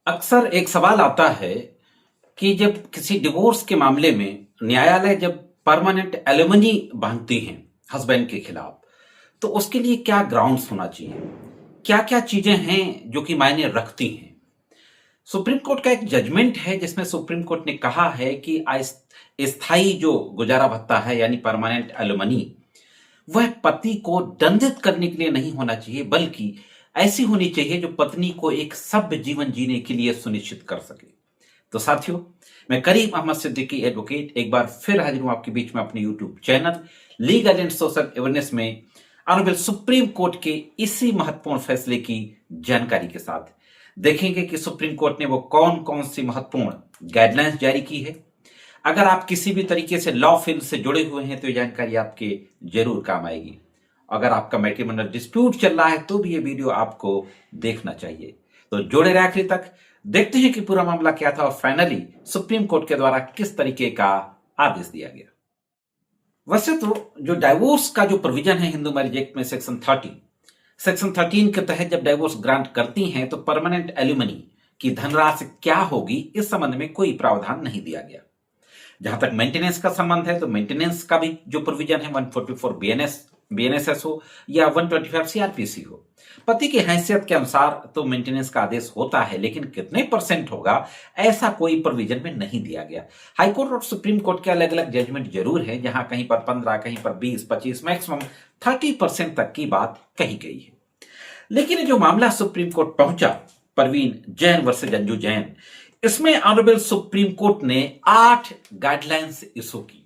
अक्सर एक सवाल आता है कि जब किसी डिवोर्स के मामले में न्यायालय जब परमानेंट एलिमनी बांधती हैं हस्बैंड के खिलाफ, तो उसके लिए क्या ग्राउंड्स होना चाहिए? क्या क्या चीजें हैं जो कि मायने रखती हैं? सुप्रीम कोर्ट का एक जजमेंट है जिसमें सुप्रीम कोर्ट ने कहा है कि स्थायी जो गुजारा भत्ता है यानी परमानेंट एलिमनी, वह पति को दंडित करने के लिए नहीं होना चाहिए, बल्कि ऐसी होनी चाहिए जो पत्नी को एक सभ्य जीवन जीने के लिए सुनिश्चित कर सके। तो साथियों, मैं करीम अहमद सिद्दीकी एडवोकेट एक बार फिर हाजिर हूं आपके बीच में अपने YouTube channel legal and social awareness में ऑनरेबल सुप्रीम कोर्ट के इसी महत्वपूर्ण फैसले की जानकारी के साथ। देखेंगे कि सुप्रीम कोर्ट ने वो कौन कौन सी महत्वपूर्ण गाइडलाइंस जारी की है। अगर आप किसी भी तरीके से लॉ फील्ड से जुड़े हुए हैं तो ये जानकारी आपके जरूर काम आएगी। अगर आपका मैट्रिमोनियल डिस्प्यूट चल रहा है तो भी ये वीडियो आपको देखना चाहिए। तो जुड़े रहे आखिरी तक, देखते हैं कि पूरा मामला क्या था और फाइनली सुप्रीम कोर्ट के द्वारा किस तरीके का आदेश दिया गया। वैसे तो जो डाइवोर्स का जो प्रोविजन है हिंदू मैरिज एक्ट में सेक्शन 13 के तहत जब डाइवोर्स ग्रांट करती हैं तो परमानेंट एलिमनी की धनराशि क्या होगी इस संबंध में कोई प्रावधान नहीं दिया गया। जहां तक मेंटेनेंस का संबंध है तो मेंटेनेंस का भी जो प्रोविजन है 144 बीएनएसएस हो या 125 सीआरपीसी हो, पति की हैसियत के अनुसार तो मेंटेनेंस का आदेश होता है, लेकिन कितने परसेंट होगा ऐसा कोई प्रोविजन में नहीं दिया गया। हाईकोर्ट और सुप्रीम कोर्ट के अलग अलग जजमेंट जरूर है, जहां कहीं पर 15, कहीं पर 20, 25, मैक्सिमम 30% तक की बात कही गई है। लेकिन जो मामला सुप्रीम कोर्ट पहुंचा, परवीन जैन वर्सेस अंजू जैन, इसमें ऑनरेबल सुप्रीम कोर्ट ने 8 गाइडलाइंस इशू की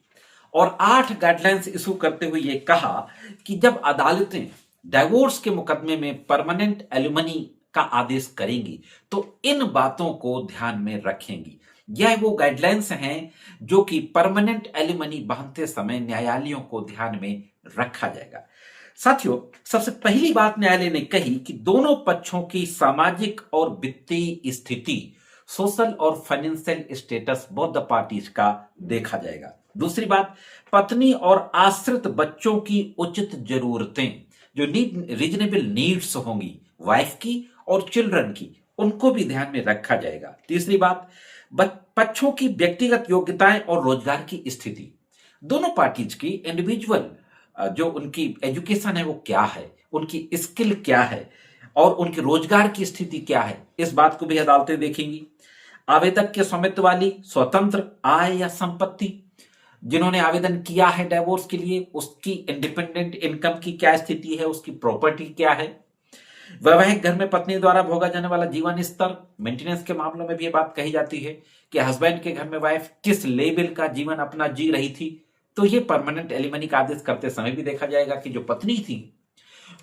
और 8 गाइडलाइंस इशू करते हुए यह कहा कि जब अदालतें डाइवोर्स के मुकदमे में परमानेंट एलिमनी का आदेश करेंगी तो इन बातों को ध्यान में रखेंगी। यह वो गाइडलाइंस हैं जो कि परमानेंट एलिमनी बांधते समय न्यायालयों को ध्यान में रखा जाएगा। साथियों, सबसे पहली बात न्यायालय ने कही कि दोनों पक्षों की सामाजिक और वित्तीय स्थिति, सोशल और financial status both the parties का देखा जाएगा। दूसरी बात, पत्नी और आश्रित बच्चों की उचित जरूरतें, जो रीजनेबल नीड्स होंगी वाइफ की और चिल्ड्रन की, उनको भी ध्यान में रखा जाएगा। तीसरी बात, पक्षों की व्यक्तिगत योग्यताएं और रोजगार की स्थिति, दोनों पार्टीज की इंडिविजुअल जो उनकी एजुकेशन है वो क्या है, उनकी स्किल क्या है और उनके रोजगार की स्थिति क्या है, इस बात को भी अदालतें देखेंगी। आवेदक के स्वामित्व वाली स्वतंत्र आय या संपत्ति, जिन्होंने आवेदन किया है डाइवोर्स के लिए, उसकी इंडिपेंडेंट इनकम की क्या स्थिति है, उसकी प्रॉपर्टी क्या है। वैवाहिक घर में पत्नी द्वारा भोगा जाने वाला जीवन स्तर, मेंटेनेंस के मामलों में भी ये बात कही जाती है कि हस्बैंड के घर में वाइफ किस लेवल का जीवन अपना जी रही थी, तो ये परमानेंट एलिमनी का आदेश करते समय भी देखा जाएगा कि जो पत्नी थी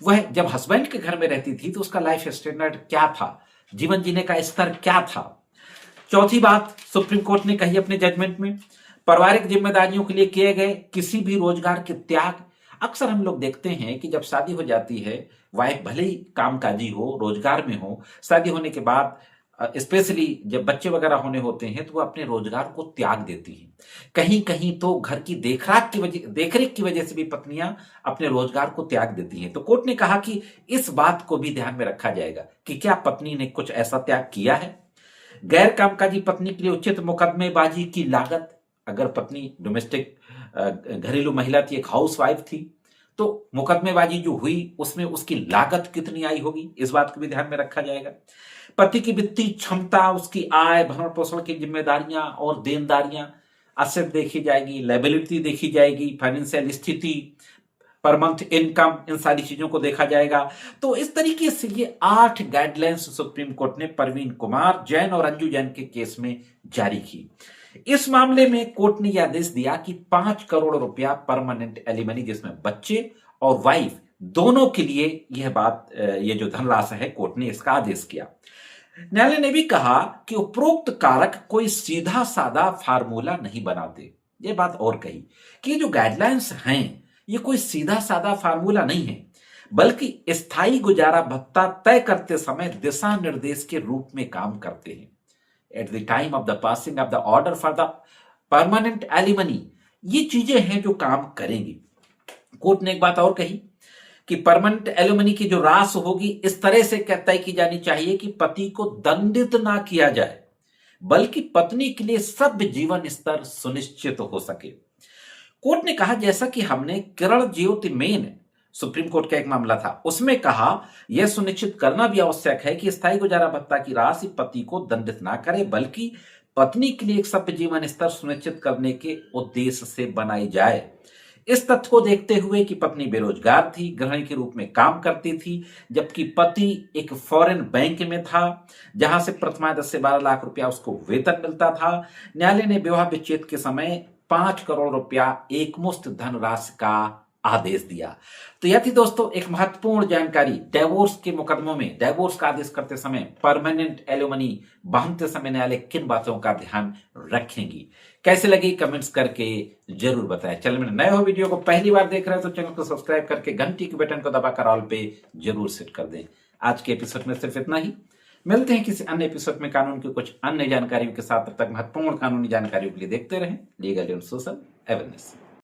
वह जब हस्बैंड के घर में रहती थी तो उसका लाइफ स्टैंडर्ड क्या था, जीवन जीने का स्तर क्या था। चौथी बात सुप्रीम कोर्ट ने कही अपने जजमेंट में, पारिवारिक जिम्मेदारियों के लिए किए गए किसी भी रोजगार के त्याग। अक्सर हम लोग देखते हैं कि जब शादी हो जाती है, वाइफ भले ही कामकाजी हो, रोजगार में हो, शादी होने के बाद स्पेशली जब बच्चे वगैरह होने होते हैं तो वो अपने रोजगार को त्याग देती हैं। कहीं कहीं तो घर की देखरेख की वजह से भी पत्नियां अपने रोजगार को त्याग देती हैं। तो कोर्ट ने कहा कि इस बात को भी ध्यान में रखा जाएगा कि क्या पत्नी ने कुछ ऐसा त्याग किया है। गैर कामकाजी पत्नी के लिए उचित मुकदमेबाजी की लागत, अगर पत्नी डोमेस्टिक घरेलू महिला थी, एक हाउस वाइफ थी, तो मुकदमेबाजी जो हुई उसमें उसकी लागत कितनी आई होगी, इस बात को भी ध्यान में रखा जाएगा। पति की वित्तीय क्षमता, उसकी आय, भरण पोषण की जिम्मेदारियां और देनदारियां, असेट देखी जाएगी, लायबिलिटी देखी जाएगी, फाइनेंशियल स्थिति, पर मंथ इनकम, इन सारी चीजों को देखा जाएगा। तो इस तरीके से ये 8 गाइडलाइंस सुप्रीम कोर्ट ने परवीन कुमार जैन और अंजू जैन के केस में जारी की। इस मामले में कोर्ट ने यह आदेश दिया कि 5 करोड़ रुपया परमानेंट एलिमनी, जिसमें बच्चे और वाइफ दोनों के लिए ये जो धनराशि है, कोर्ट ने इसका आदेश किया। न्यायालय ने भी कहा कि उपरोक्त कारक कोई सीधा साधा फार्मूला नहीं बनाते। ये बात और कही कि ये जो गाइडलाइंस हैं ये कोई सीधा साधा फार्मूला नहीं है, बल्कि स्थायी गुजारा भत्ता तय करते समय दिशा निर्देश के रूप में काम करते हैं। At the time of the passing of the order for the permanent alimony, ये चीजें हैं जो काम करेंगी। कोर्ट ने एक बात और कही कि परमानेंट एलिमनी की जो राशि होगी इस तरह से तय की जानी चाहिए कि पति को दंडित ना किया जाए, बल्कि पत्नी के लिए सभ्य जीवन स्तर सुनिश्चित हो सके। कोर्ट ने कहा, जैसा कि हमने केरल ज्योति मेन सुप्रीम कोर्ट का एक मामला था, उसमें कहा यह सुनिश्चित करना भी आवश्यक है कि स्थायी गुजारा भत्ता की राशि पति को दंडित ना करे, बल्कि पत्नी के लिए एक सभ्य जीवन स्तर सुनिश्चित करने के उद्देश्य से बनाई जाए। इस तथ्य को देखते हुए कि पत्नी बेरोजगार थी, गृहिणी के रूप में काम करती थी, जबकि पति एक फॉरेन बैंक में था जहां से प्रथमा 10 से 12 लाख रुपया उसको वेतन मिलता था, न्यायालय ने विवाह विच्छेद के समय 5 करोड़ रुपया एकमुश्त धनराशि का आदेश दिया। तो यह थी दोस्तों एक महत्वपूर्ण जानकारी डिवोर्स के मुकदमों में डिवोर्स का आदेश करते समय परमानेंट एलिमनी बांधते समय न्यायालय किन बातों का ध्यान रखेंगी। कैसे लगी कमेंट्स करके जरूर बताएं। चैनल में नए हो, वीडियो को पहली बार देख रहे हैं तो चैनल को सब्सक्राइब करके घंटी के बटन को दबाकर ऑल पे जरूर सेट कर दें। आज के एपिसोड में सिर्फ इतना ही। मिलते हैं किसी अन्य एपिसोड में कानून की कुछ अन्य जानकारियों के साथ। तब तक महत्वपूर्ण कानूनी जानकारियों के लिए देखते रहें लीगल एंड सोशल अवेयरनेस।